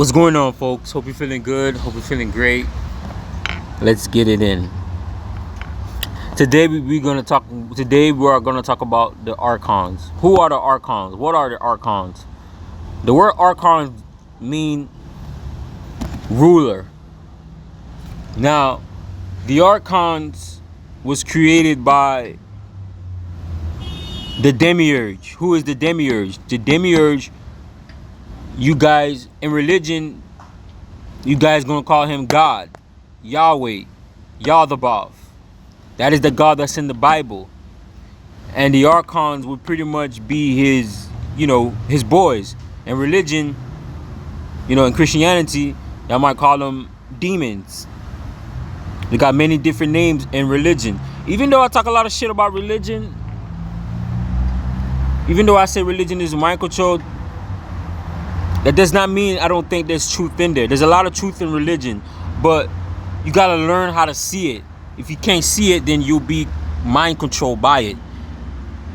What's going on, folks? Hope you're feeling good. Hope you're feeling great. Let's get it in. Today we are gonna talk about the Arcons. Who are the Arcons? What are the Arcons? The word Archons mean ruler. Now, the Archons was created by the Demiurge. Who is the Demiurge? The Demiurge, you guys in religion, you guys gonna call him God, Yahweh, Yahdabaoth. That is the God that's in the Bible. And the Archons would pretty much be his, his boys. In religion, in Christianity, y'all might call them demons. They got many different names in religion. Even though I talk a lot of shit about religion, even though I say religion is mind controlled, that does not mean I don't think there's truth in there. There's a lot of truth in religion, but you gotta learn how to see it. If you can't see it, then you'll be mind controlled by it.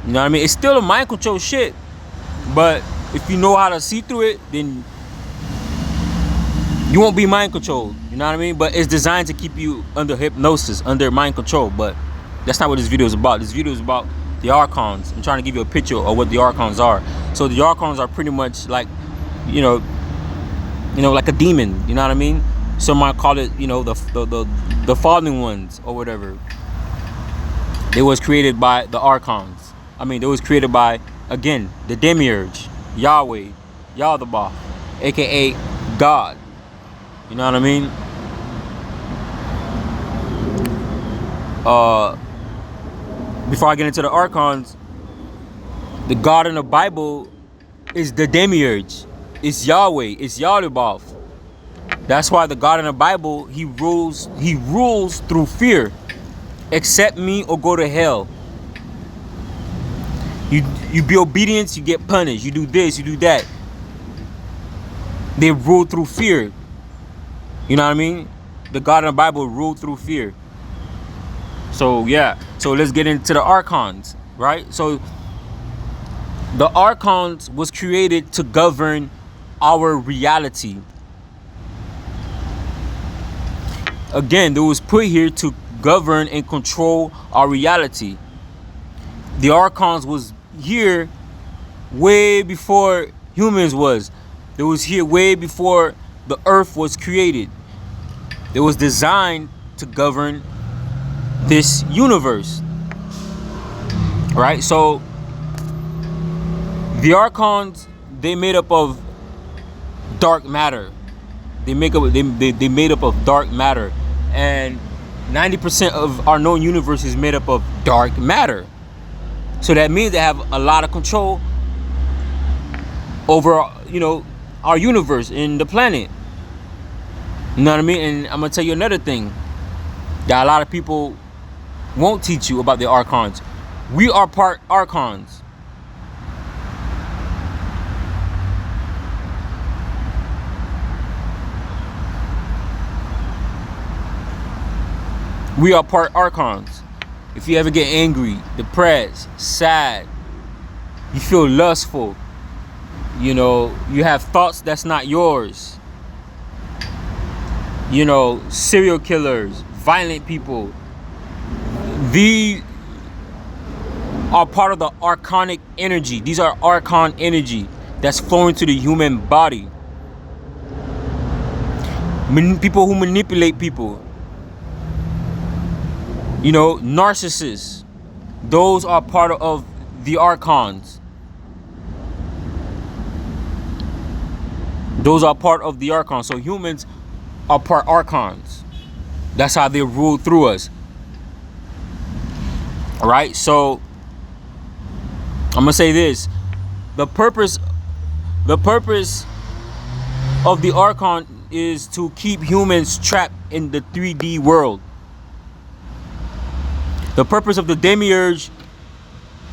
You know what I mean? It's still a mind control shit, but if you know how to see through it, then you won't be mind controlled. You know what I mean? But it's designed to keep you under hypnosis, under mind control. But that's not what this video is about. This video is about the Archons. I'm trying to give you a picture of what the Archons are. So the Archons are pretty much like, like a demon. You know what I mean? Some might call it, the fallen ones or whatever. It was created by the Archons. It was created by, again, the Demiurge, Yahweh, Yahdabaoth, aka God. You know what I mean? Before I get into the Archons, the God in the Bible is the Demiurge. It's Yahweh. It's Yahdabaoth. That's why the God in the Bible, he rules through fear. Accept me or go to hell. You be obedient, you get punished. You do this, you do that. They rule through fear. You know what I mean? The God in the Bible ruled through fear. So yeah. So let's get into the Archons, right? So the Archons was created to govern our reality. Again, they was put here to govern and control our reality. The Archons was here way before humans was. They was here way before the earth was created. It was designed to govern this universe. Right? So the Archons, they made up of dark matter. They made up of dark matter. And 90% of our known universe is made up of dark matter. So that means they have a lot of control over, our universe and the planet. You know what I mean? And I'm going to tell you another thing that a lot of people won't teach you about the Archons. We are part Archons. We are part Archons. If you ever get angry, depressed, sad, you feel lustful, you have thoughts that's not yours, serial killers, violent people, these are part of the archonic energy. These are archon energy that's flowing to the human body. People who manipulate people, narcissists, those are part of the Archons. Those are part of the Archons. So humans are part Archons. That's how they rule through us. All right? So I'm gonna say this. The purpose of the Archon is to keep humans trapped in the 3D world. The purpose of the Demiurge,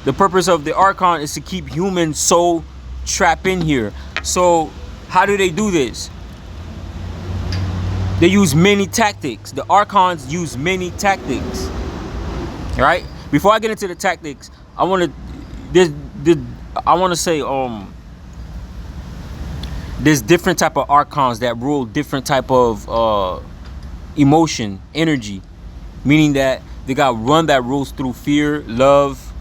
the purpose of the Archon is to keep human soul trapped in here. So how do they do this? They use many tactics. The Archons use many tactics. All right? Before I get into the tactics, I want to say there's different type of archons that rule different type of emotion, energy, meaning that they got one that rules through fear, love,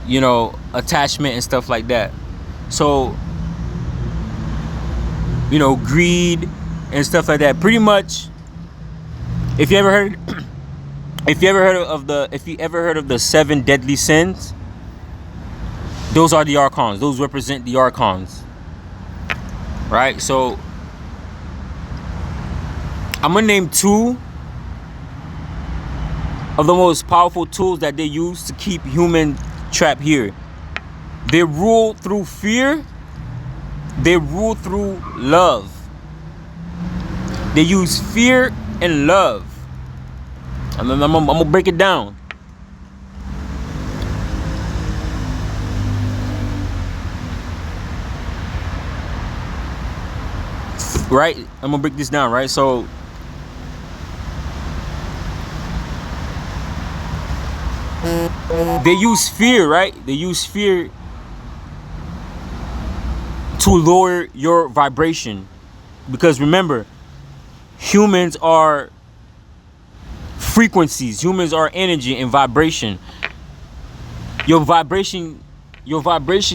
you know, attachment and stuff like that. So, you know, greed and stuff like that. Pretty much, if you ever heard of the 7 deadly sins, those are the archons. Those represent the archons. Right? So I'm gonna name 2 of the most powerful tools that they use to keep human trapped here. They rule through fear. They rule through love. They use fear and love. I'm gonna break it down. Right? I'm gonna break this down, right? So they use fear, right? They use fear to lower your vibration. Because remember, humans are frequencies. Humans are energy and vibration. Your vibration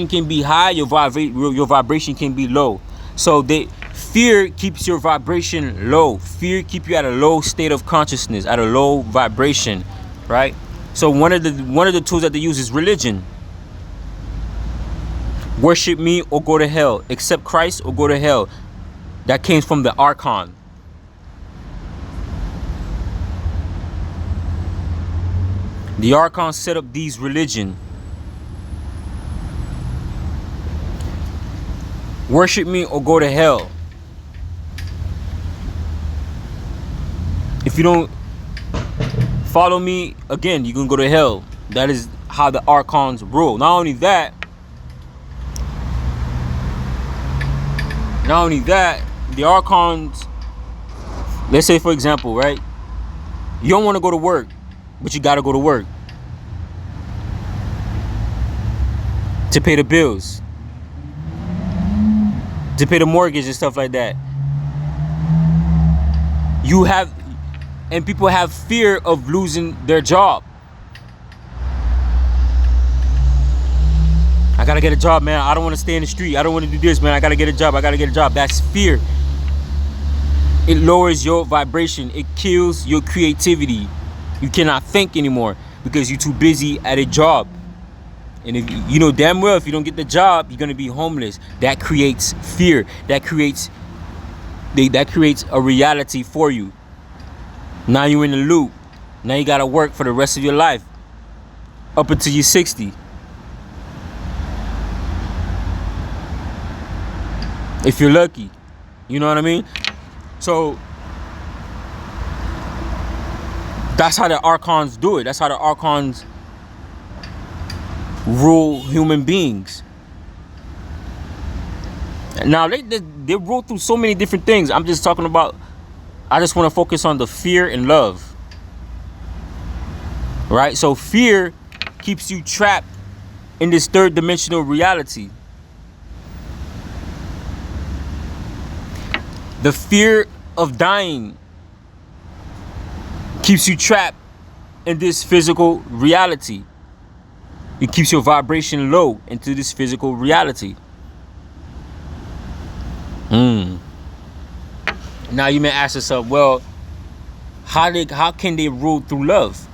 can be high, your vibration can be low. So fear keeps your vibration low. Fear keeps you at a low state of consciousness, at a low vibration, right? So one of the tools that they use is religion. Worship me or go to hell. Accept Christ or go to hell. That came from the Archon. The Archons set up these religion. Worship me or go to hell. If you don't follow me, again, you're going to go to hell. That is how the Archons rule. Not only that, the Archons, let's say for example, right? You don't want to go to work, but you got to go to work to pay the bills, to pay the mortgage and stuff like that. And people have fear of losing their job. I gotta get a job, man. I don't want to stay in the street. I don't want to do this, man. I gotta get a job. That's fear. It lowers your vibration. It kills your creativity. You cannot think anymore because you're too busy at a job. And if you know damn well, if you don't get the job, you're gonna be homeless. That creates fear. That creates a reality for you. Now you're in the loop. Now you gotta work for the rest of your life, up until you're 60. If you're lucky, you know what I mean? So that's how the Archons do it. That's how the Archons rule human beings. Now they rule through so many different things. I just want to focus on the fear and love. Right? So fear keeps you trapped in this third dimensional reality. The fear of dying keeps you trapped in this physical reality. It keeps your vibration low into this physical reality. Now you may ask yourself, well, how can they rule through love?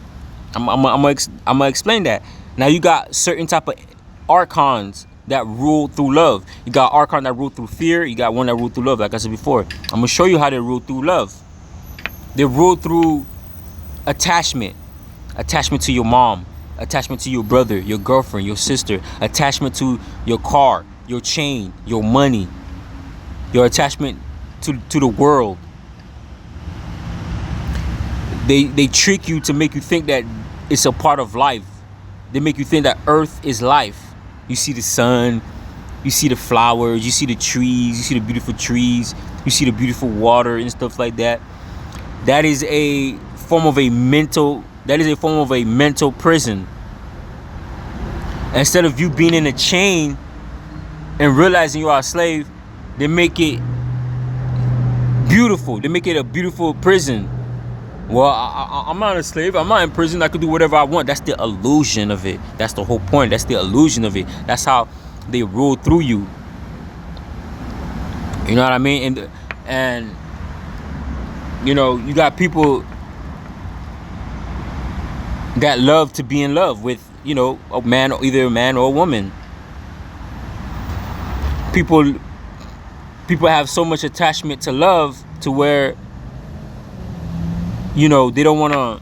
I'm gonna explain that. Now you got certain type of Archons that rule through love. You got Archon that rule through fear. You got one that rule through love, like I said before. I'm gonna show you how they rule through love. They rule through attachment. Attachment to your mom. Attachment to your brother, your girlfriend, your sister. Attachment to your car, your chain, your money. Your attachment to the world. They trick you to make you think that it's a part of life. They make you think that Earth is life. You see the sun, you see the flowers, you see the trees, you see the beautiful trees, you see the beautiful water and stuff like that. That is a form of a mental prison. Instead of you being in a chain and realizing you are a slave, They make it beautiful. They make it a beautiful prison. Well, I'm not a slave. I'm not in prison. I could do whatever I want. That's the illusion of it. That's the whole point. That's the illusion of it. That's how they rule through you. You know what I mean? And you know, you got people that love to be in love with, you know, a man, either a man or a woman. People have so much attachment to love to where, you know, they don't want to